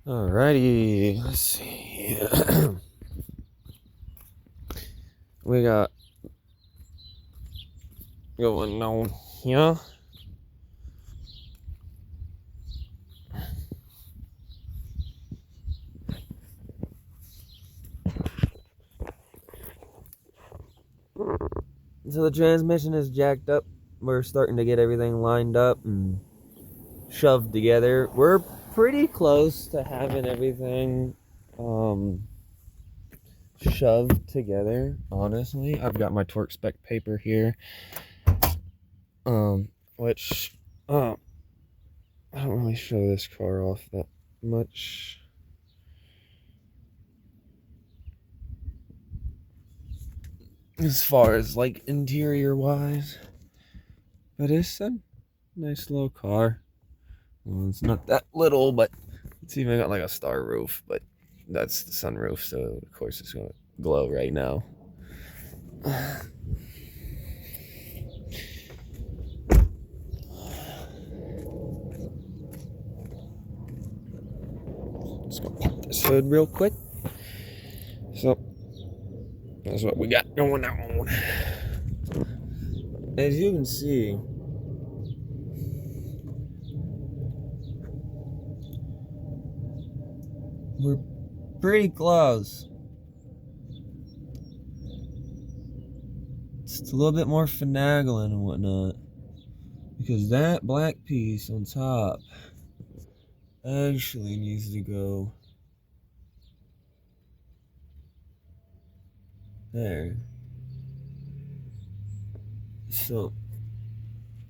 Alrighty, let's see. We got going on here. So the transmission is jacked up. We're starting to get everything lined up and shoved together. We're pretty close to having everything shoved together, honestly. I've got my torque spec paper here. Which I don't really show this car off that much. As far as like interior wise. But it's a nice little car. Well, it's not that little, but it's even got like a star roof, but that's the sunroof, so of course it's gonna glow right now. Just gonna pop this hood real quick. So that's what we got going on. As you can see, we're pretty close. It's a little bit more finagling and whatnot, because that black piece on top actually needs to go there. So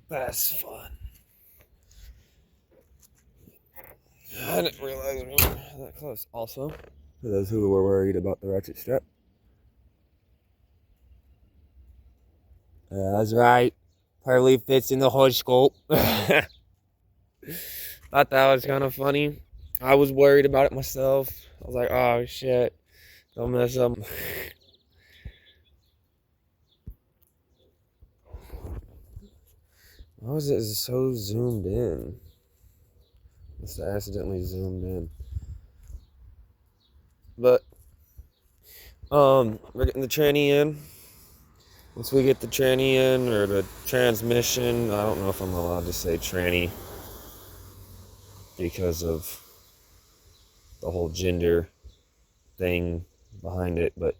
that's fun. I didn't realize we were that close. Also, for those who were worried about the ratchet strap, that's right. Partly fits in the hood scope. Thought that was kind of funny. I was worried about it myself. I was like, oh shit, don't mess up. Why was it so zoomed in? Must have accidentally zoomed in. But we're getting the tranny in. Once we get the tranny in, or the transmission, I don't know if I'm allowed to say tranny because of the whole gender thing behind it, but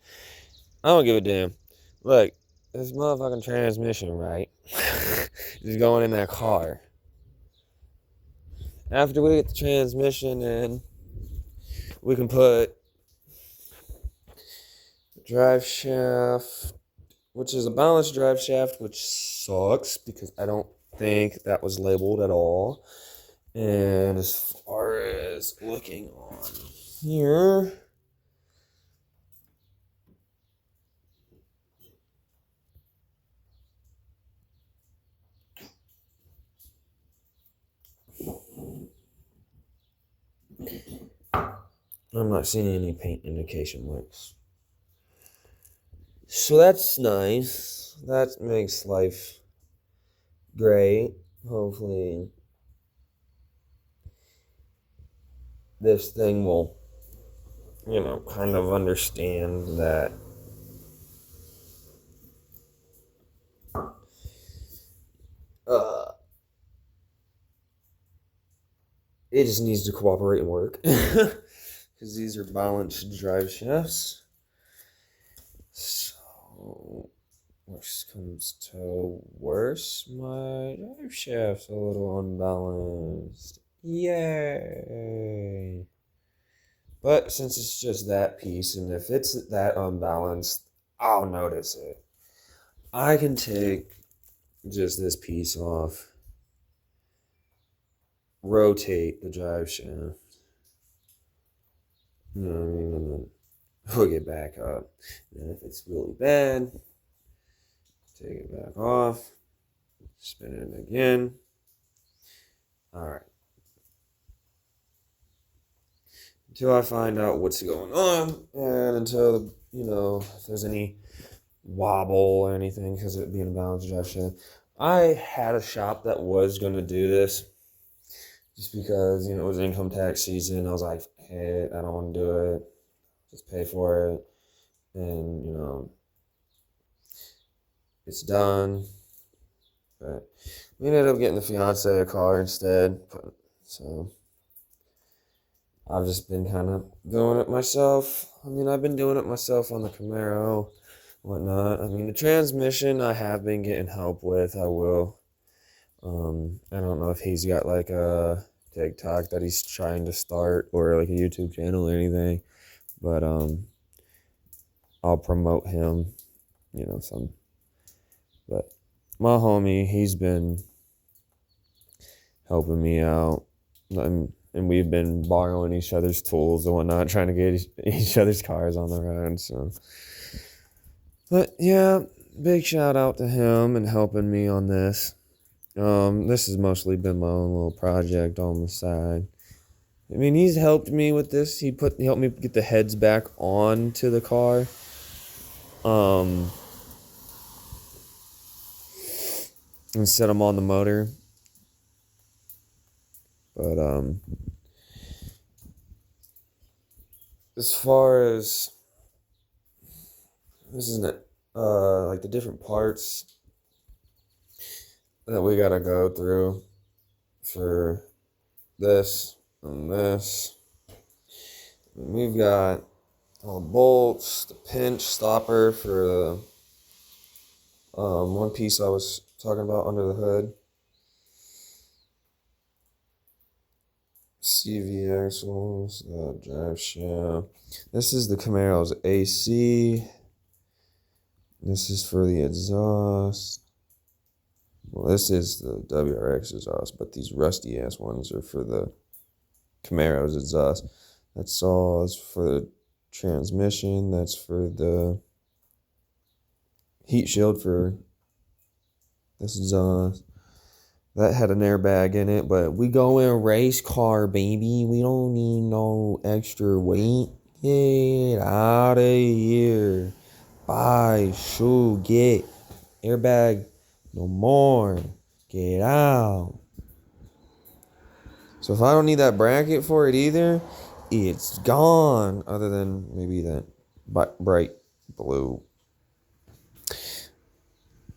I don't give a damn. Look, this motherfucking transmission, right, is going in that car. After we get the transmission in, we can put the drive shaft, which is a balanced drive shaft, which sucks because I don't think that was labeled at all. And as far as looking on here, I'm not seeing any paint indication marks. So that's nice. That makes life great. Hopefully this thing will, kind of understand that it just needs to cooperate and work. Because these are balanced drive shafts. So, worst comes to worse, my drive shaft's a little unbalanced. Yay! But since it's just that piece, and if it's that unbalanced, I'll notice it. I can take just this piece off, rotate the drive shaft, you know what I mean, and then hook it back up. And if it's really bad, take it back off, spin it again. Alright. Until I find out what's going on, and until, if there's any wobble or anything, because it being a balanced drive shaft. I had a shop that was going to do this, just because, it was income tax season. I was like, okay, I don't want to do it. Just pay for it. And, it's done. But we ended up getting the fiance a car instead. So I've just been kind of doing it myself. I mean, I've been doing it myself on the Camaro, whatnot. I mean, the transmission I have been getting help with. I will. I don't know if he's got like a TikTok that he's trying to start or like a YouTube channel or anything, but I'll promote him, some. But my homie, he's been helping me out, and we've been borrowing each other's tools and whatnot, trying to get each other's cars on the road. So, but yeah, big shout out to him and helping me on this. This has mostly been my own little project on the side. I mean, he's helped me with this. He helped me get the heads back onto the car. And set them on the motor. But as far as this isn't it, like the different parts that we gotta go through for this and this. We've got all the bolts, the pinch stopper for the one piece I was talking about under the hood. CV axles, the drive shaft. This is the Camaro's AC. This is for the exhaust. Well, this is the WRX exhaust, but these rusty ass ones are for the Camaro's exhaust. That's all. That's for the transmission. That's for the heat shield for this exhaust. That had an airbag in it, but we go in race car, baby. We don't need no extra weight. Get out of here. Bye, shoe, get airbag. No more. Get out. So if I don't need that bracket for it either, it's gone. Other than maybe that bright blue.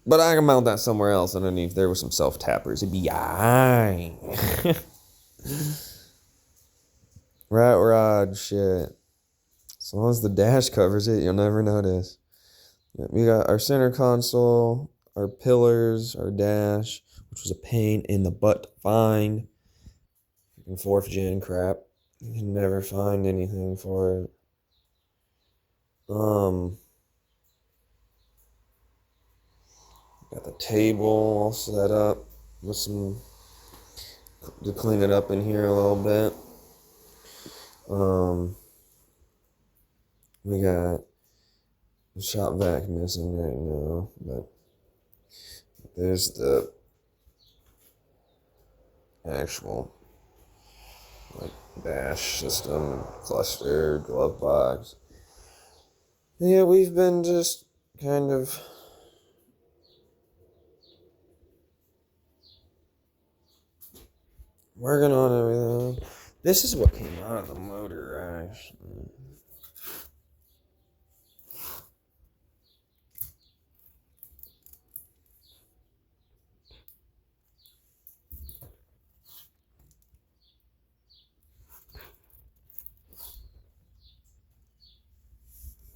But I can mount that somewhere else underneath. There with some self-tappers. It'd be aight. Rat rod shit. As long as the dash covers it, you'll never notice. We got our center console, our pillars, our dash, which was a pain in the butt to find. In 4th gen crap. You can never find anything for it. Got the table all set up with some to clean it up in here a little bit. We got the shop vac missing right now, but there's the actual like dash system, cluster, glove box. Yeah, we've been just kind of working on everything. This is what came out of the motor, actually.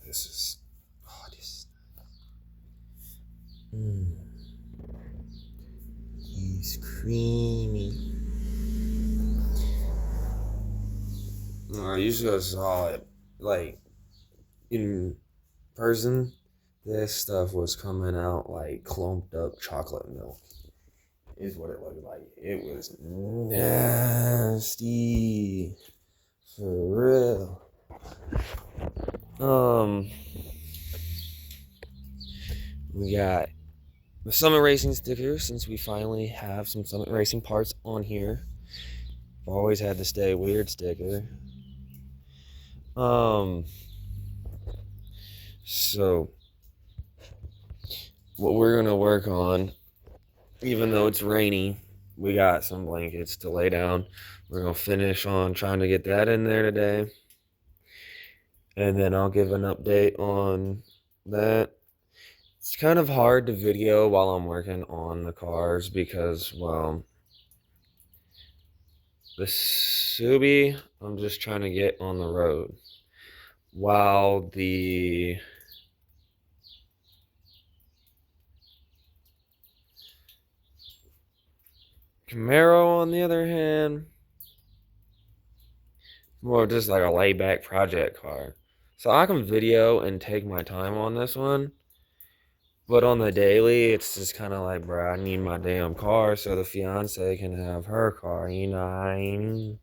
This is, he's creamy. I usually saw it like in person. This stuff was coming out like clumped up chocolate milk. Is what it looked like. It was nasty. For real. We got the Summit Racing sticker, since we finally have some Summit Racing parts on here. I've always had the Stay Weird sticker. So what we're gonna work on, even though it's rainy, we got some blankets to lay down. We're gonna finish on trying to get that in there today, and then I'll give an update on that. It's kind of hard to video while I'm working on the cars because, well, the Subi, I'm just trying to get on the road, while the Camaro, on the other hand, more just like a layback project car. So I can video and take my time on this one, but on the daily, it's just kind of like, bro, I need my damn car so the fiance can have her car, you know what I mean?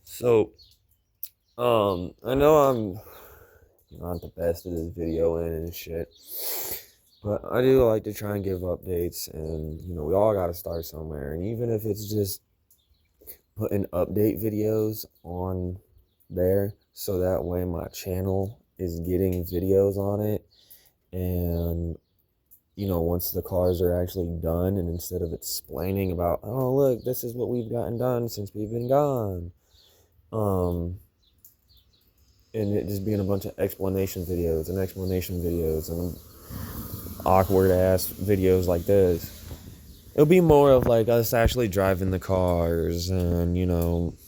So, I know I'm not the best at this videoing and shit, but I do like to try and give updates, and we all got to start somewhere, and even if it's just putting update videos on there so that way my channel is getting videos on it, and once the cars are actually done, and instead of explaining about, oh look, this is what we've gotten done since we've been gone, and it just being a bunch of explanation videos and awkward ass videos like this. It'll be more of like us actually driving the cars and,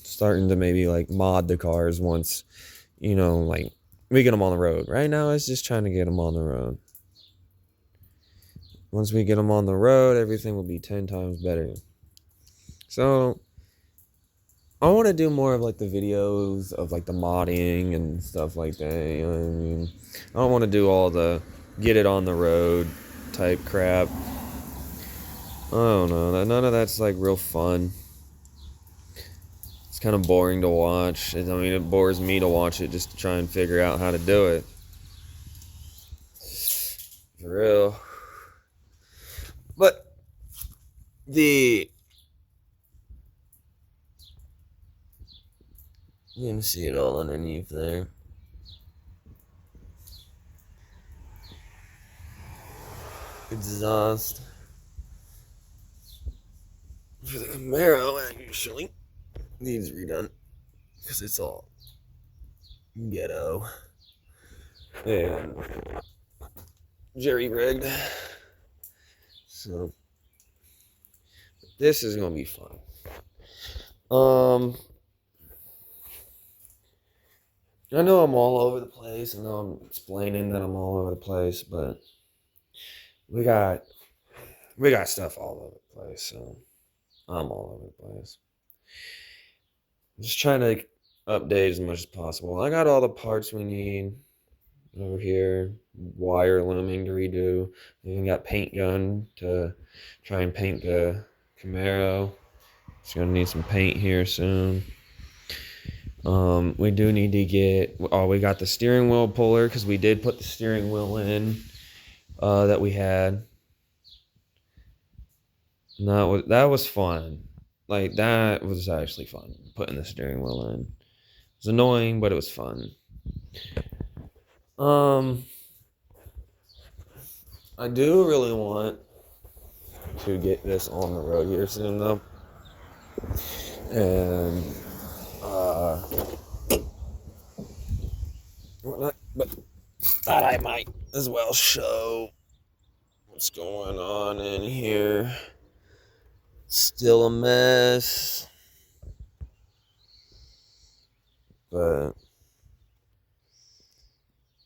starting to maybe like mod the cars once, like we get them on the road. Right now, it's just trying to get them on the road. Once we get them on the road, everything will be 10 times better. So I want to do more of like the videos of like the modding and stuff like that. You know what I mean? I don't want to do all the get it on the road type crap. I don't know. None of that's like real fun. It's kind of boring to watch. It bores me to watch it just to try and figure out how to do it. For real. But you can see it all underneath there. Exhaust for the Camaro actually needs redone because it's all ghetto and jerry rigged. So this is gonna be fun. I know I'm all over the place. I know I'm explaining that I'm all over the place, but we got stuff all over the place, so I'm all over the place. I'm just trying to update as much as possible. I got all the parts we need over here. Wire looming to redo. We even got paint gun to try and paint the Camaro. It's gonna need some paint here soon. We do need to get. Oh, we got the steering wheel puller because we did put the steering wheel in that we had. No, that was fun. Like that was actually fun putting the steering wheel in. It was annoying, but it was fun. I do really want to get this on the road here soon though. And whatnot, but thought I might as well show what's going on in here. Still a mess, but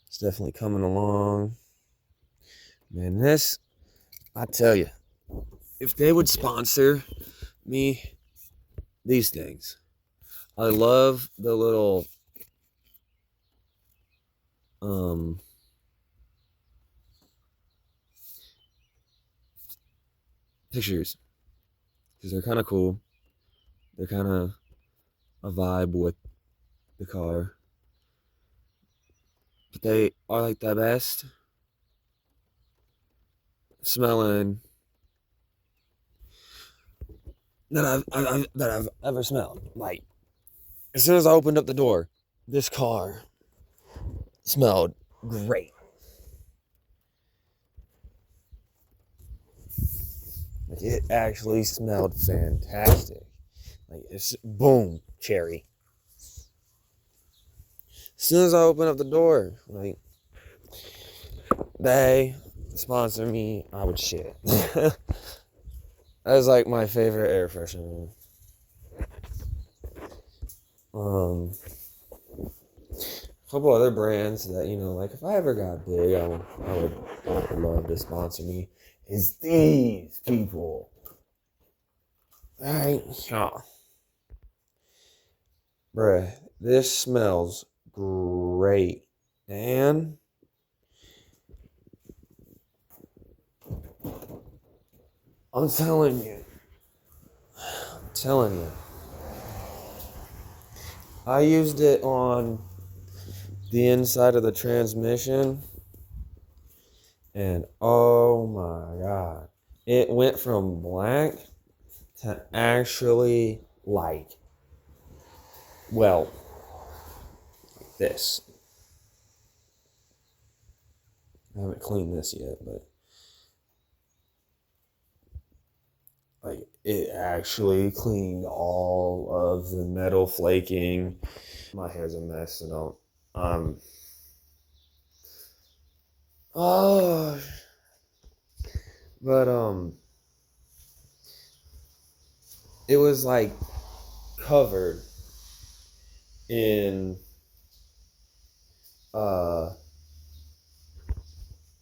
it's definitely coming along. Man, this, I tell you, if they would sponsor me, these things. I love the little pictures because they're kind of cool. They're kind of a vibe with the car, but they are like the best smelling that I've ever smelled. Like as soon as I opened up the door, this car smelled great. Like, it actually smelled fantastic. Like, it's boom, cherry. As soon as I open up the door, like, they sponsor me, I would shit. That's like my favorite air freshener. A couple other brands that, like if I ever got big, I would love to sponsor me. Is these people. Right? Yeah. Bruh, this smells great. And I'm telling you, I used it on the inside of the transmission, and oh my god, it went from black to actually like, well, this. I haven't cleaned this yet, but like it actually cleaned all of the metal flaking. My hair's a mess, so don't. Oh, but it was like covered in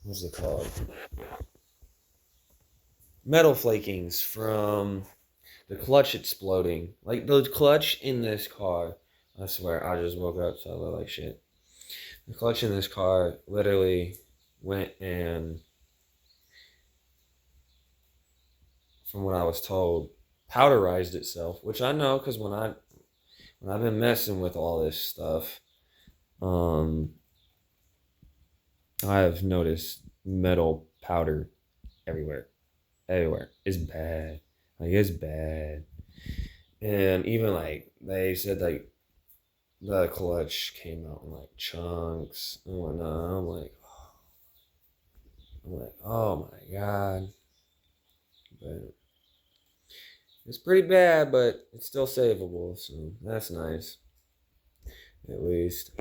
what's it called? Metal flakings from the clutch exploding. Like the clutch in this car. I swear, I just woke up, so I look like shit. The clutch in this car literally went and, from what I was told, powderized itself, which I know because when I've been messing with all this stuff, I have noticed metal powder everywhere. Everywhere. It's bad. Like, it's bad. And even like they said, like the clutch came out in like chunks and whatnot. Oh my god. But it's pretty bad, but it's still savable, so that's nice. At least.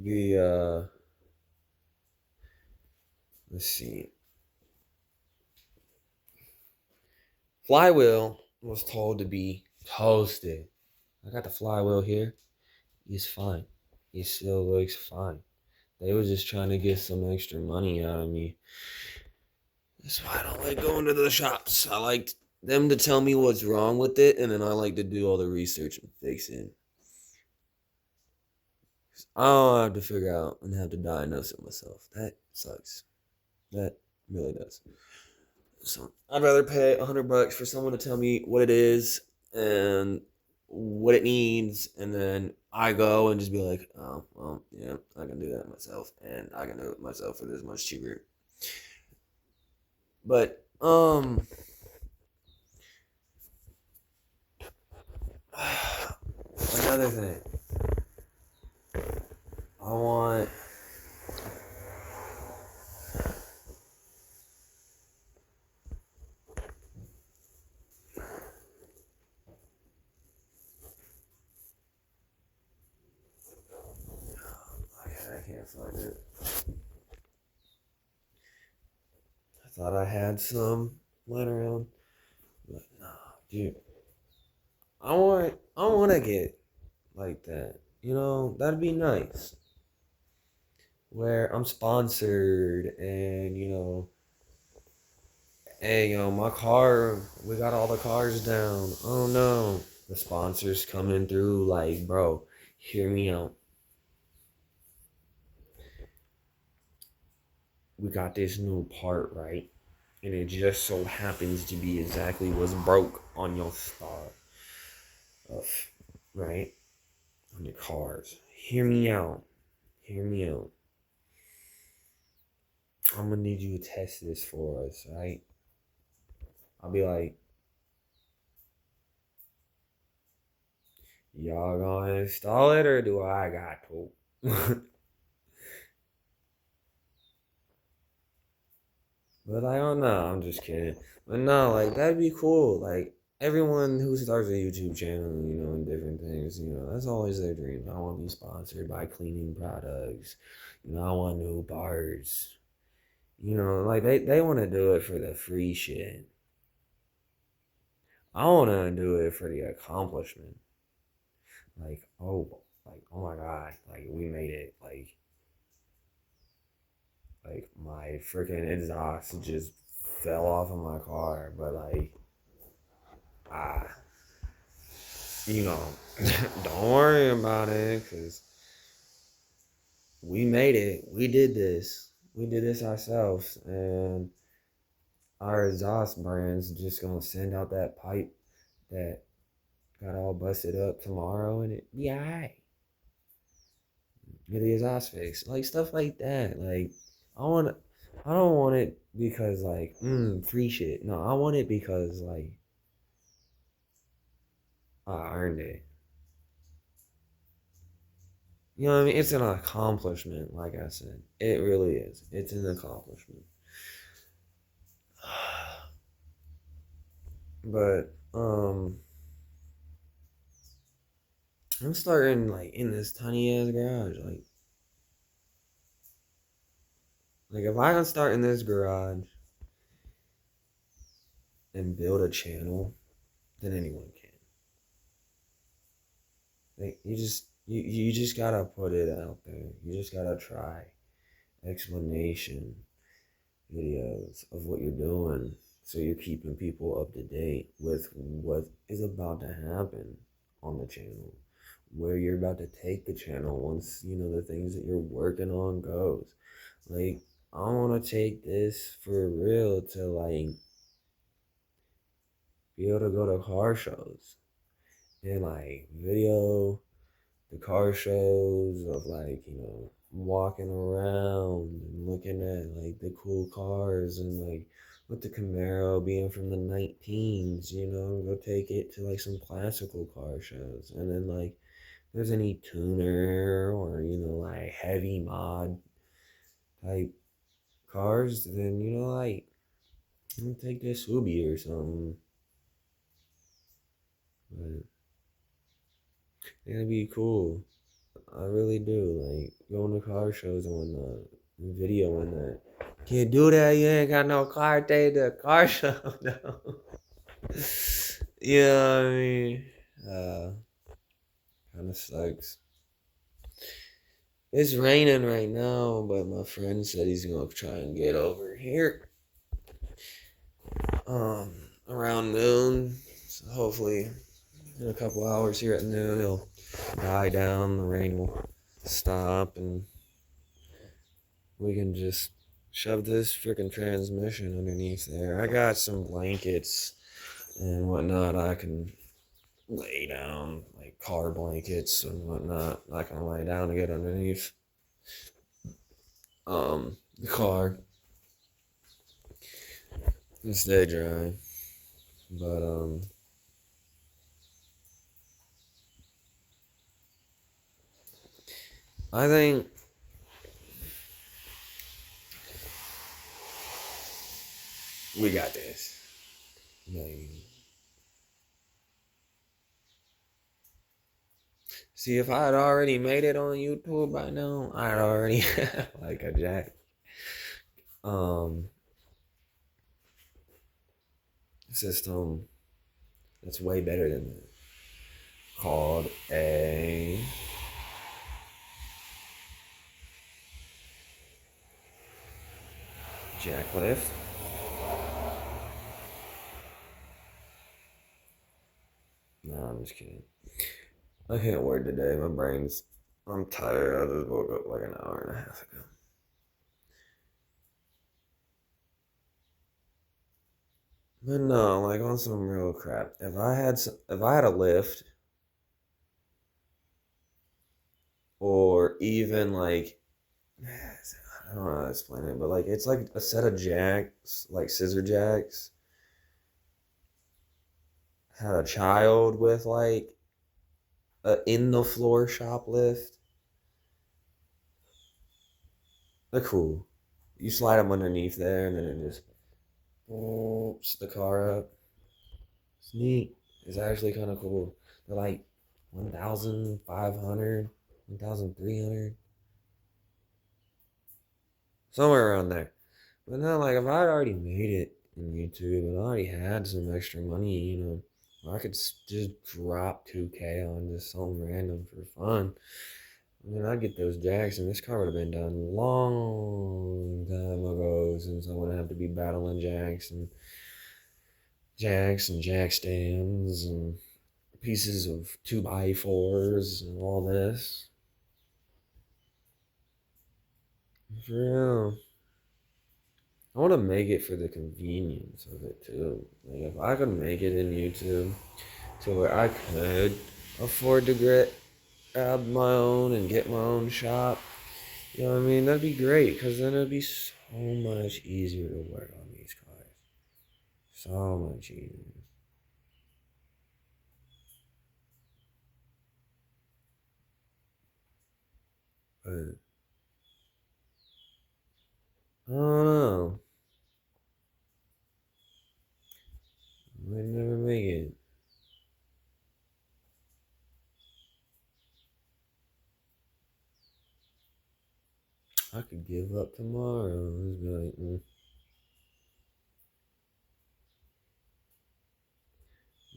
The let's see. Flywheel was told to be toasted. I got the flywheel here. It's fine. It still looks fine. They was just trying to get some extra money out of me. That's why I don't like going to the shops. I like them to tell me what's wrong with it, and then I like to do all the research and fix it. I don't have to figure out and have to diagnose it myself. That sucks. That really does. So I'd rather pay $100 for someone to tell me what it is and what it needs, and then I go and just be like, oh, well, yeah, I can do that myself, and I can do it myself for this much cheaper. But another thing, I want. I can't find it. I thought I had some laying around, but nah, dude. I want to get like that. That'd be nice. Where I'm sponsored, and hey, my car, we got all the cars down. Oh no, the sponsors coming through. Like, bro, hear me out. We got this new part, right? And it just so happens to be exactly what's broke on your stuff, right? On your cars. Hear me out. Hear me out. I'm gonna need you to test this for us, right? I'll be like, Y'all gonna install it or do I got to? But I don't know. I'm just kidding. But no, like that'd be cool. Like everyone who starts a YouTube channel, and different things, that's always their dream. I want to be sponsored by cleaning products. I want new parts. Like they want to do it for the free shit. I want to do it for the accomplishment. Like, oh my God, like we made it. Like my freaking exhaust just fell off of my car, but like, ah, you know, don't worry about it, cause we made it. We did this. We did this ourselves, and our exhaust brand's just gonna send out that pipe that got all busted up tomorrow, and it be alright. Get the exhaust fixed, like stuff like that. Like I want, I don't want it because like free shit. No, I want it because like I earned it. You know what I mean? It's an accomplishment, like I said. It really is. It's an accomplishment. But I'm starting like in this tiny ass garage. Like if I can start in this garage and build a channel, then anyone can. Like you just gotta put it out there. You just gotta try explanation videos of what you're doing, so you're keeping people up to date with what is about to happen on the channel, where you're about to take the channel once the things that you're working on goes. Like I want to take this for real to like be able to go to car shows and like video the car shows of like walking around and looking at like the cool cars, and like with the Camaro being from the 19s, go take it to like some classical car shows, and then like if there's any tuner or like heavy mod type cars, then like take this Subi or something. But it'd be cool. I really do. Like going to car shows and whatnot, video and that. Can't do that. You ain't got no car day to car show. No. Yeah, I mean, kind of sucks. It's raining right now, but my friend said he's gonna try and get over here. Around noon. So hopefully, in a couple hours here at noon, it'll die down. The rain will stop, and we can just shove this freaking transmission underneath there. I got some blankets and whatnot I can lay down, like car blankets and whatnot. I can lay down to get underneath the car and stay dry. But I think we got this. Maybe. See, if I had already made it on YouTube by now, I'd already have like a jack. System that's way better than that, called a jack lift. No, I'm just kidding. I can't work today. I'm tired. I just woke up like an hour and a half ago. But no, like on some real crap. If I had a lift, or even like, I don't know how to explain it, but like it's like a set of jacks, like scissor jacks, had a child with like in the floor shoplift. They're cool. You slide them underneath there, and then it just pulls the car up. It's neat. It's actually kind of cool. They're like 1,500, 1,300, somewhere around there. But now, like, if I already made it in YouTube and I already had some extra money, I could just drop 2K on just something random for fun. I mean, I'd get those jacks, and this car would have been done long time ago, since I wouldn't have to be battling jacks and jack stands and pieces of 2x4s and all this. For real. I want to make it for the convenience of it too. Like, if I could make it in YouTube to where I could afford to grab my own and get my own shop, you know what I mean? That'd be great, because then it'd be so much easier to work on these cars. So much easier. But I don't know. I might never make it. I could give up tomorrow. Just be like,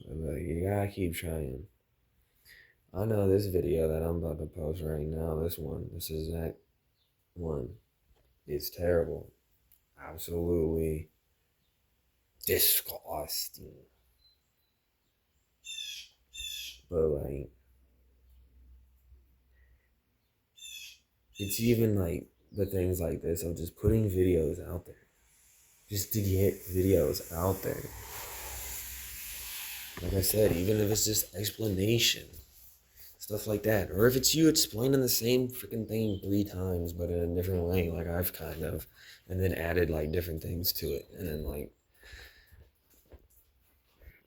But you gotta keep trying. I know this video that I'm about to post right now, this exact one, is terrible. Absolutely disgusting. But like, it's even like the things like this of just putting videos out there. Just to get videos out there. Like I said, even if it's just explanation, stuff like that. Or if it's you explaining the same freaking thing 3 times, but in a different way, like I've kind of, and then added like different things to it. And then like,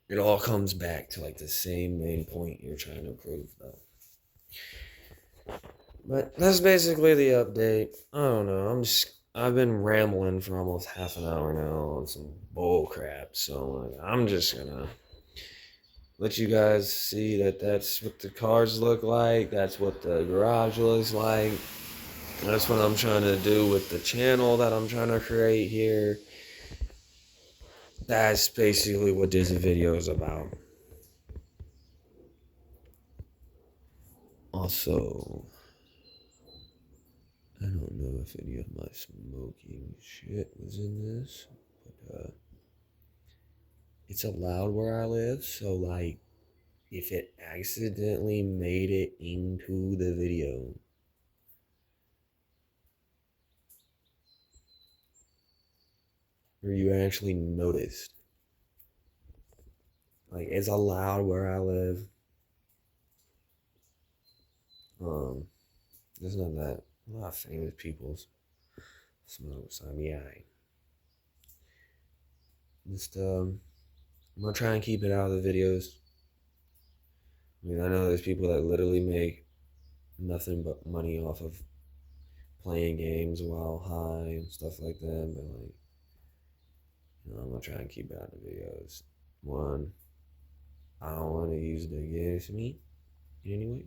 it all comes back to like the same main point you're trying to prove though. But that's basically the update. I don't know. I've been rambling for almost half an hour now on some bull crap. So like, I'm just gonna let you guys see that that's what the cars look like. That's what the garage looks like. That's what I'm trying to do with the channel that I'm trying to create here. That's basically what this video is about. Also, I don't know if any of my smoking shit was in this, but it's allowed where I live, so like, if it accidentally made it into the video, or you actually noticed, like, it's allowed where I live. There's not that a lot of famous people smoke, so yeah. I'm gonna try and keep it out of the videos. I mean, I know there's people that literally make nothing but money off of playing games while high and stuff like that, but like, I'm gonna try and keep it out of the videos. One, I don't want to use it against me in any way.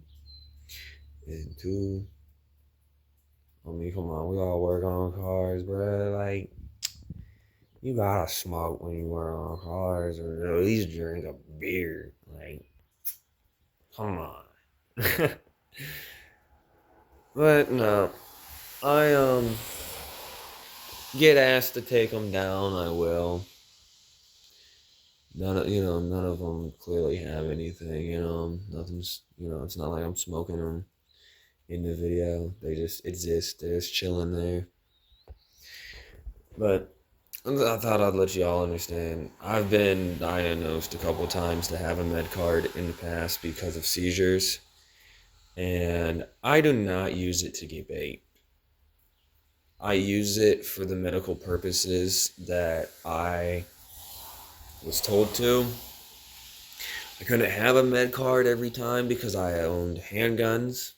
And two, I mean, come on, we all work on cars, bro. Like, you gotta smoke when you work on cars, or at least drink a beer. Like, come on. But no, I get asked to take them down, I will. None of them clearly have anything. Nothing's. It's not like I'm smoking them in the video. They just exist. They're just chilling there. But I thought I'd let y'all understand. I've been diagnosed a couple times to have a med card in the past because of seizures, and I do not use it to get bait. I use it for the medical purposes that I was told to. I couldn't have a med card every time because I owned handguns,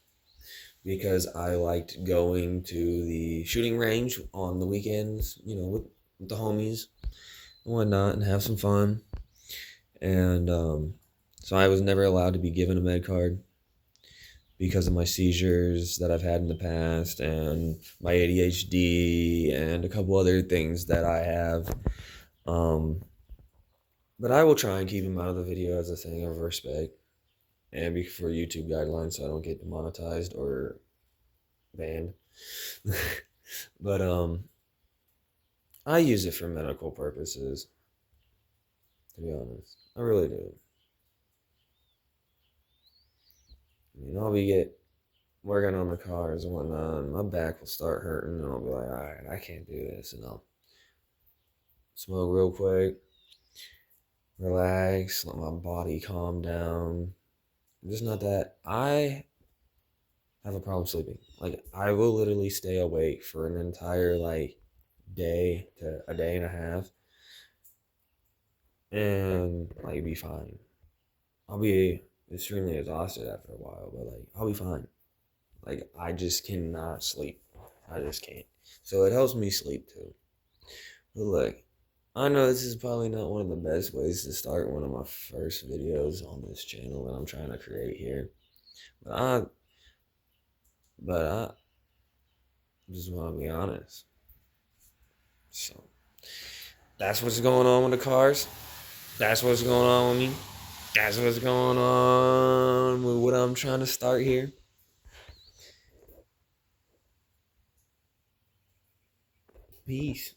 because I liked going to the shooting range on the weekends, with the homies and whatnot, and have some fun. And so I was never allowed to be given a med card because of my seizures that I've had in the past and my ADHD and a couple other things that I have. Um, but I will try and keep them out of the video as a thing of respect and for YouTube guidelines so I don't get demonetized or banned. But I use it for medical purposes, to be honest. I really do. I mean, I'll be working on the cars and whatnot, and my back will start hurting, and I'll be like, all right, I can't do this, and I'll smoke real quick, relax, let my body calm down. I'm just not that. I have a problem sleeping. Like, I will literally stay awake for an entire, like, day to a day and a half, and, like, be fine. I'll be extremely exhausted after a while, but, like, I'll be fine. Like, I just cannot sleep. I just can't. So it helps me sleep, too. But look, I know this is probably not one of the best ways to start one of my first videos on this channel that I'm trying to create here. But I just want to be honest. So that's what's going on with the cars. That's what's going on with me. That's what's going on with what I'm trying to start here. Peace.